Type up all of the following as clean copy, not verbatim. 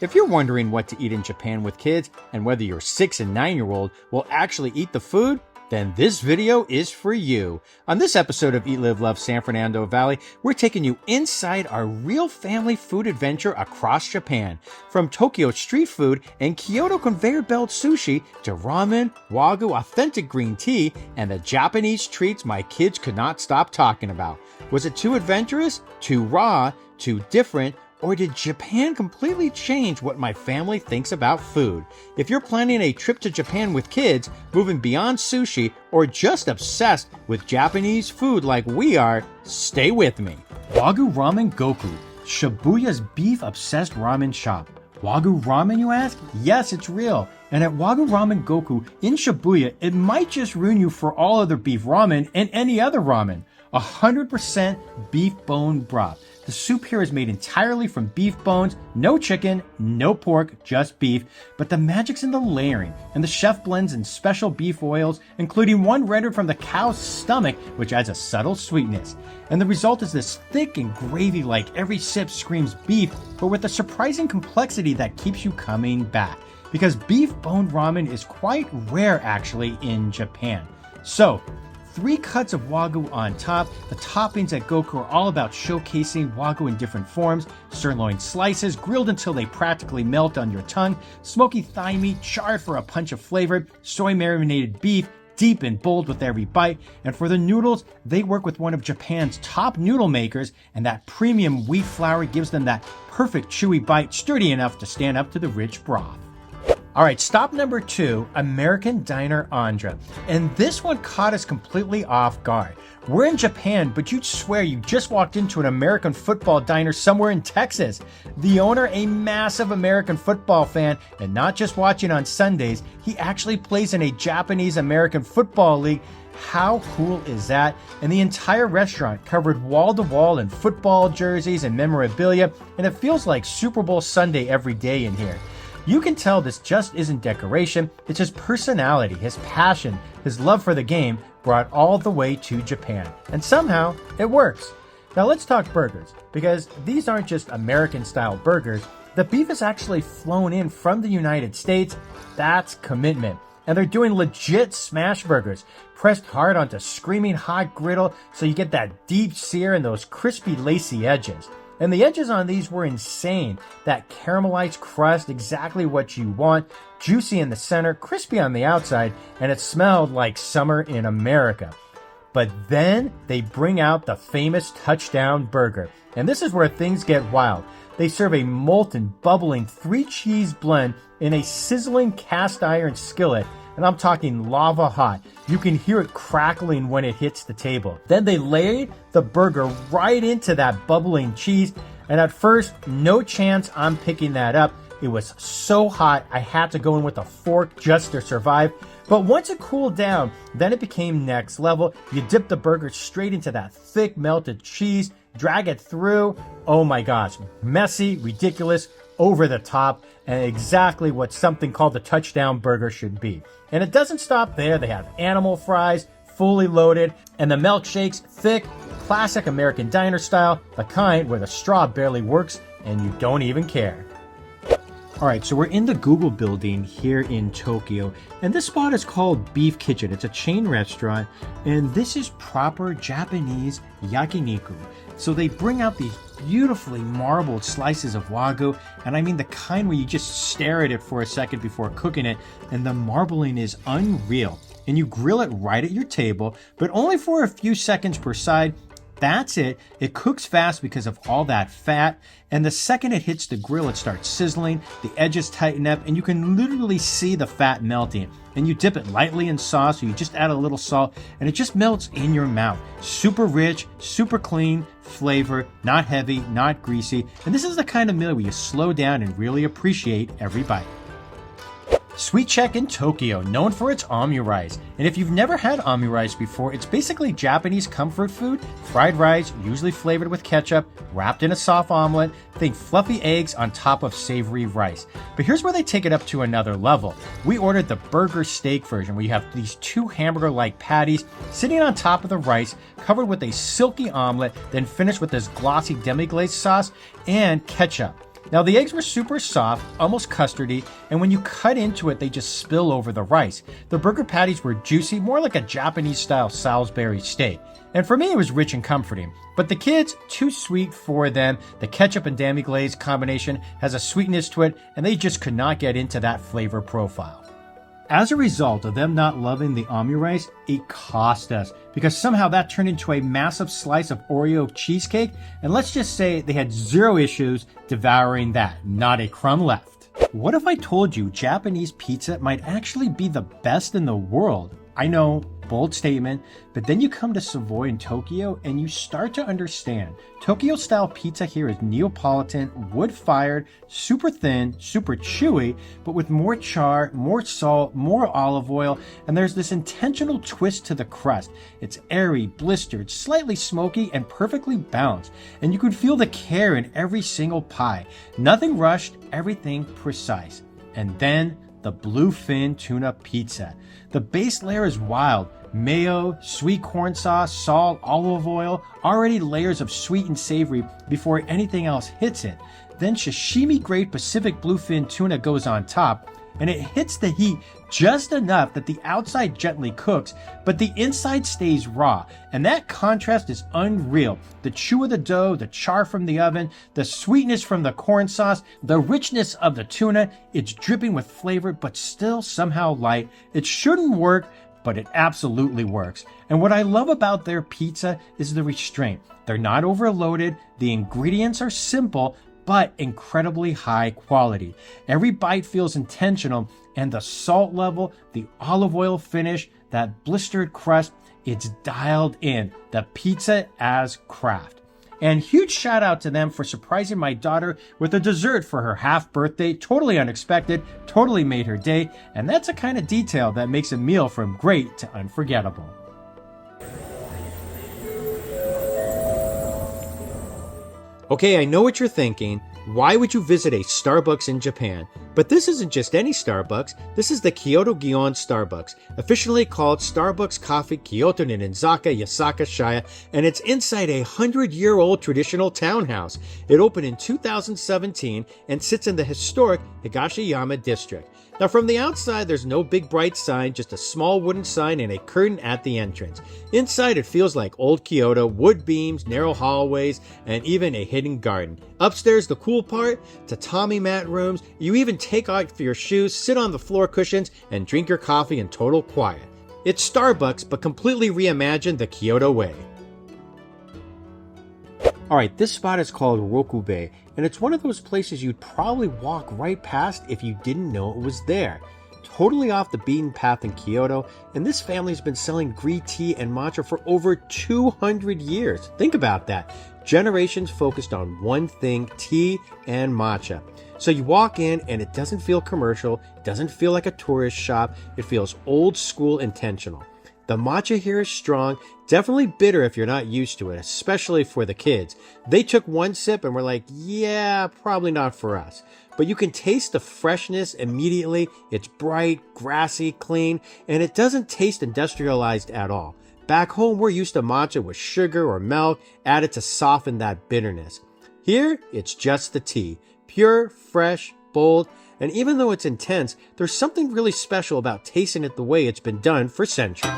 If you're wondering what to eat in Japan with kids and whether your 6 and 9-year-old will actually eat the food, then this video is for you. On this episode of Eat, Live, Love San Fernando Valley, we're taking you inside our real family food adventure across Japan. From Tokyo street food and Kyoto conveyor belt sushi to ramen, Wagyu authentic green tea, and the Japanese treats my kids could not stop talking about. Was it too adventurous, too raw, too different, or did Japan completely change what my family thinks about food? If you're planning a trip to Japan with kids, moving beyond sushi, or just obsessed with Japanese food like we are, stay with me. Wagyu Ramen Goku, Shibuya's beef-obsessed ramen shop. Wagyu Ramen, you ask? Yes, it's real. And at Wagyu Ramen Goku in Shibuya, it might just ruin you for all other beef ramen and any other ramen. 100% beef bone broth. The soup here is made entirely from beef bones, no chicken, no pork, just beef, but the magic's in the layering, and the chef blends in special beef oils, including one rendered from the cow's stomach, which adds a subtle sweetness. And the result is this thick and gravy-like every sip screams beef, but with a surprising complexity that keeps you coming back. Because beef bone ramen is quite rare actually in Japan. So, 3 cuts of Wagyu on top. The toppings at Goku are all about showcasing Wagyu in different forms. Sirloin slices, grilled until they practically melt on your tongue. Smoky thigh meat, charred for a punch of flavor. Soy marinated beef, deep and bold with every bite. And for the noodles, they work with one of Japan's top noodle makers, and that premium wheat flour gives them that perfect chewy bite, sturdy enough to stand up to the rich broth. All right, stop number 2, American Diner Andra. And this one caught us completely off guard. We're in Japan, but you'd swear you just walked into an American football diner somewhere in Texas. The owner, a massive American football fan, and not just watching on Sundays, he actually plays in a Japanese American football league. How cool is that? And the entire restaurant covered wall to wall in football jerseys and memorabilia, and it feels like Super Bowl Sunday every day in here. You can tell this just isn't decoration, it's his personality, his passion, his love for the game brought all the way to Japan. And somehow, it works. Now let's talk burgers, because these aren't just American-style burgers. The beef is actually flown in from the United States. That's commitment. And they're doing legit smash burgers, pressed hard onto screaming hot griddle so you get that deep sear and those crispy, lacy edges. And the edges on these were insane. That caramelized crust, exactly what you want, juicy in the center, crispy on the outside, and it smelled like summer in America. But then they bring out the famous touchdown burger. And this is where things get wild. They serve a molten, bubbling 3-cheese blend in a sizzling cast iron skillet. And I'm talking lava hot. You can hear it crackling when it hits the table. Then they lay the burger right into that bubbling cheese. And at first, no chance I'm picking that up. It was so hot, I had to go in with a fork just to survive. But once it cooled down, then it became next level. You dip the burger straight into that thick melted cheese, drag it through. Oh my gosh, messy, ridiculous, over the top, and exactly what something called the touchdown burger should be. And it doesn't stop there. They have animal fries, fully loaded, and the milkshakes, thick, classic American diner style, the kind where the straw barely works and you don't even care. All right, so we're in the Google building here in Tokyo, and this spot is called Beef Kitchen. It's a chain restaurant, and this is proper Japanese Yakiniku. So they bring out these beautifully marbled slices of Wagyu, and I mean the kind where you just stare at it for a second before cooking it, and the marbling is unreal. And you grill it right at your table, but only for a few seconds per side. That's it. It cooks fast because of all that fat, and the second it hits the grill, it starts sizzling, the edges tighten up, and you can literally see the fat melting. And you dip it lightly in sauce, or you just add a little salt, and it just melts in your mouth. Super rich, super clean flavor, not heavy, not greasy, and this is the kind of meal where you slow down and really appreciate every bite. Sweet Check in Tokyo, known for its omurice. And if you've never had omurice before, it's basically Japanese comfort food, fried rice, usually flavored with ketchup, wrapped in a soft omelet. Think fluffy eggs on top of savory rice. But here's where they take it up to another level. We ordered the burger steak version, where you have these 2 hamburger-like patties sitting on top of the rice, covered with a silky omelet, then finished with this glossy demi-glaze sauce and ketchup. Now the eggs were super soft, almost custardy, and when you cut into it, they just spill over the rice. The burger patties were juicy, more like a Japanese-style Salisbury steak. And for me, it was rich and comforting. But the kids, too sweet for them. The ketchup and demi-glaze combination has a sweetness to it, and they just could not get into that flavor profile. As a result of them not loving the Omurice, it cost us, because somehow that turned into a massive slice of Oreo cheesecake, and let's just say they had zero issues devouring that, not a crumb left. What if I told you Japanese pizza might actually be the best in the world? I know, bold statement, but then you come to Savoy in Tokyo and you start to understand. Tokyo-style pizza here is Neapolitan, wood-fired, super thin, super chewy, but with more char, more salt, more olive oil, and there's this intentional twist to the crust. It's airy, blistered, slightly smoky, and perfectly balanced, and you can feel the care in every single pie. Nothing rushed, everything precise. And then the bluefin tuna pizza. The base layer is wild. Mayo, sweet corn sauce, salt, olive oil, already layers of sweet and savory before anything else hits it. Then sashimi-grade Pacific bluefin tuna goes on top, and it hits the heat just enough that the outside gently cooks, but the inside stays raw. And that contrast is unreal. The chew of the dough, the char from the oven, the sweetness from the corn sauce, the richness of the tuna, it's dripping with flavor, but still somehow light. It shouldn't work, but it absolutely works. And what I love about their pizza is the restraint. They're not overloaded, the ingredients are simple, but incredibly high quality. Every bite feels intentional, and the salt level, the olive oil finish, that blistered crust, it's dialed in. The pizza as craft. And huge shout out to them for surprising my daughter with a dessert for her half birthday. Totally unexpected, totally made her day, and that's a kind of detail that makes a meal from great to unforgettable. Okay, I know what you're thinking. Why would you visit a Starbucks in Japan? But this isn't just any Starbucks. This is the Kyoto Gion Starbucks, officially called Starbucks Coffee Kyoto Ninenzaka Yasakashaya, and it's inside a 100-year-old traditional townhouse. It opened in 2017 and sits in the historic Higashiyama district. Now from the outside, there's no big bright sign, just a small wooden sign and a curtain at the entrance. Inside, it feels like old Kyoto, wood beams, narrow hallways, and even a hidden garden. Upstairs, the cool part, tatami mat rooms. You even take off your shoes, sit on the floor cushions, and drink your coffee in total quiet. It's Starbucks, but completely reimagined the Kyoto way. Alright, this spot is called Roku, and it's one of those places you'd probably walk right past if you didn't know it was there. Totally off the beaten path in Kyoto, and this family's been selling green tea and matcha for over 200 years. Think about that. Generations focused on one thing, tea and matcha. So you walk in and it doesn't feel commercial, it doesn't feel like a tourist shop, it feels old school intentional. The matcha here is strong, definitely bitter if you're not used to it, especially for the kids. They took one sip and were like, yeah, probably not for us. But you can taste the freshness immediately. It's bright, grassy, clean, and it doesn't taste industrialized at all. Back home, we're used to matcha with sugar or milk added to soften that bitterness. Here, it's just the tea. Pure, fresh, bold, and even though it's intense, there's something really special about tasting it the way it's been done for centuries.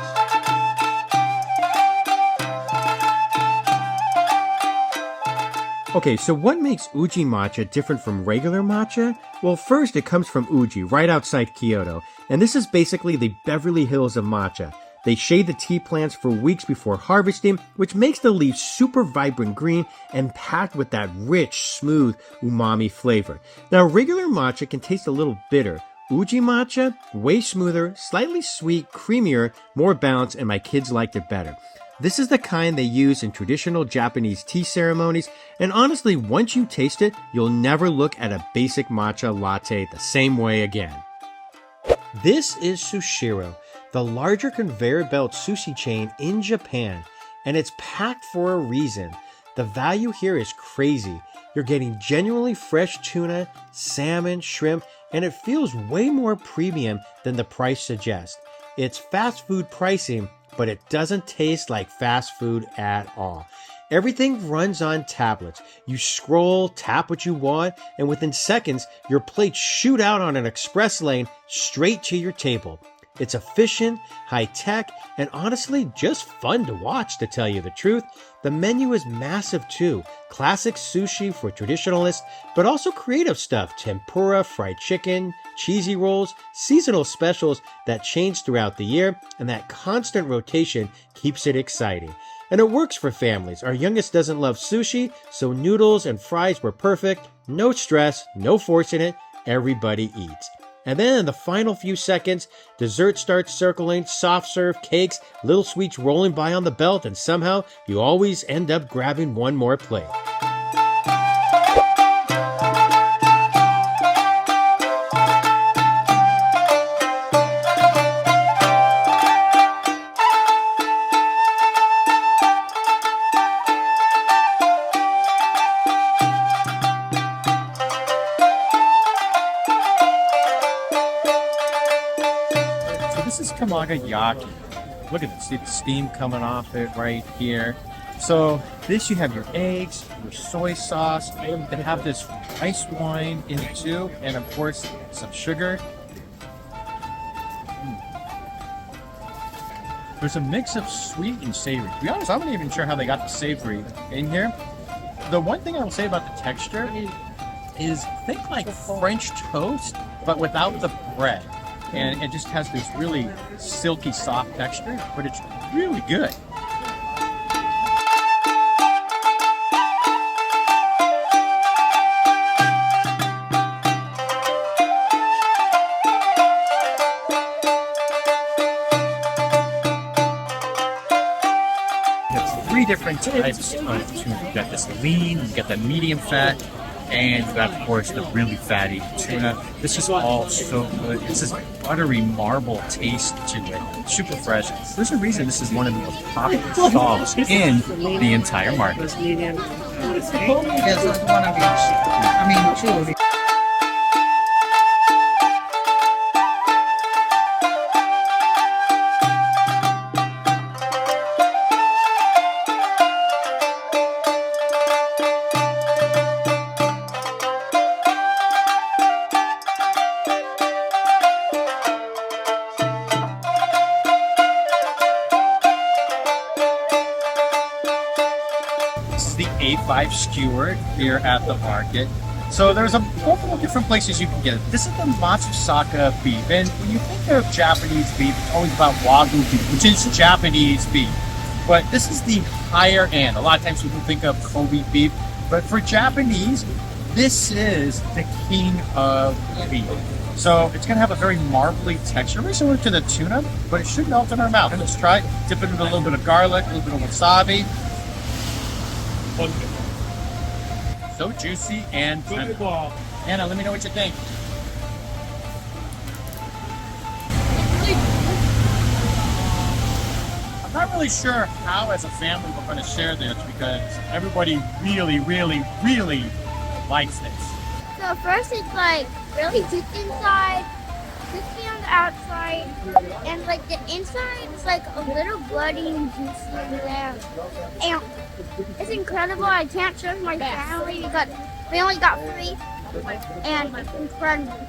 Okay, so what makes Uji matcha different from regular matcha? Well, first, it comes from Uji, right outside Kyoto, and this is basically the Beverly Hills of matcha. They shade the tea plants for weeks before harvesting, which makes the leaves super vibrant green and packed with that rich, smooth umami flavor. Now, regular matcha can taste a little bitter. Uji matcha, way smoother, slightly sweet, creamier, more balanced, and my kids liked it better. This is the kind they use in traditional Japanese tea ceremonies, and honestly, once you taste it, you'll never look at a basic matcha latte the same way again. This is Sushiro, the larger conveyor belt sushi chain in Japan, and it's packed for a reason. The value here is crazy. You're getting genuinely fresh tuna, salmon, shrimp, and it feels way more premium than the price suggests. It's fast food pricing, but it doesn't taste like fast food at all. Everything runs on tablets. You scroll, tap what you want, and within seconds, your plates shoot out on an express lane straight to your table. It's efficient, high-tech, and honestly, just fun to watch, to tell you the truth. The menu is massive too. Classic sushi for traditionalists, but also creative stuff. Tempura, fried chicken, cheesy rolls, seasonal specials that change throughout the year, and that constant rotation keeps it exciting. And it works for families. Our youngest doesn't love sushi, so noodles and fries were perfect. No stress, no forcing it. Everybody eats. And then in the final few seconds, dessert starts circling, soft serve, cakes, little sweets rolling by on the belt, and somehow you always end up grabbing one more plate. This is Tamagoyaki. Look at this, see the steam coming off it right here. So this, you have your eggs, your soy sauce, they have this rice wine in it too, and of course some sugar. There's a mix of sweet and savory. To be honest, I'm not even sure how they got the savory in here. The one thing I will say about the texture is think like French toast, but without the bread. And it just has this really silky, soft texture, but it's really good. There's 3 different types of tuna. You got this lean, you got the medium fat, and you got, of course, the really fatty tuna. This is all so good. It's this buttery marble taste to it. Super fresh. There's a reason this is one of the most popular stalls in the entire market. Yes, that's one of each. I mean, 2 of each. The A5 skewer here at the market. So there's a couple of different places you can get it. This is the Matsusaka beef, and when you think of Japanese beef, it's always about Wagyu beef, which is Japanese beef. But this is the higher end. A lot of times people think of Kobe beef, but for Japanese, this is the king of beef. So it's going to have a very marbly texture, very similar to the tuna, but it should melt in our mouth. Let's try it. Dip it in a little bit of garlic, a little bit of wasabi. So juicy and tender. Anna, let me know what you think. I'm not really sure how as a family we're going to share this because everybody really likes this. So first it's like really thick inside, crispy on the outside, and like the inside is like a little bloody and juicy in there. And it's incredible. I can't show my family because we only got 3, and it's incredible.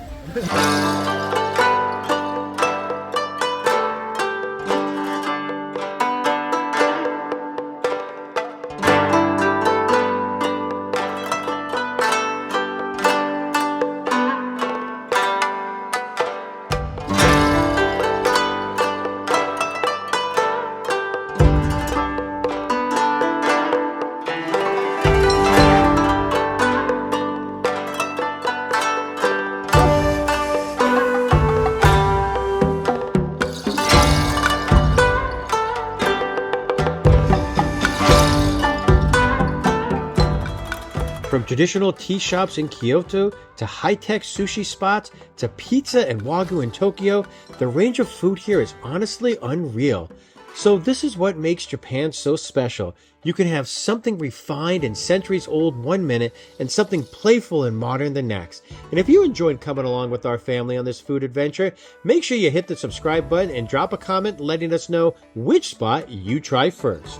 From traditional tea shops in Kyoto to high-tech sushi spots to pizza and Wagyu in Tokyo, the range of food here is honestly unreal. So this is what makes Japan so special. You can have something refined and centuries old one minute and something playful and modern the next. And if you enjoyed coming along with our family on this food adventure, make sure you hit the subscribe button and drop a comment letting us know which spot you try first.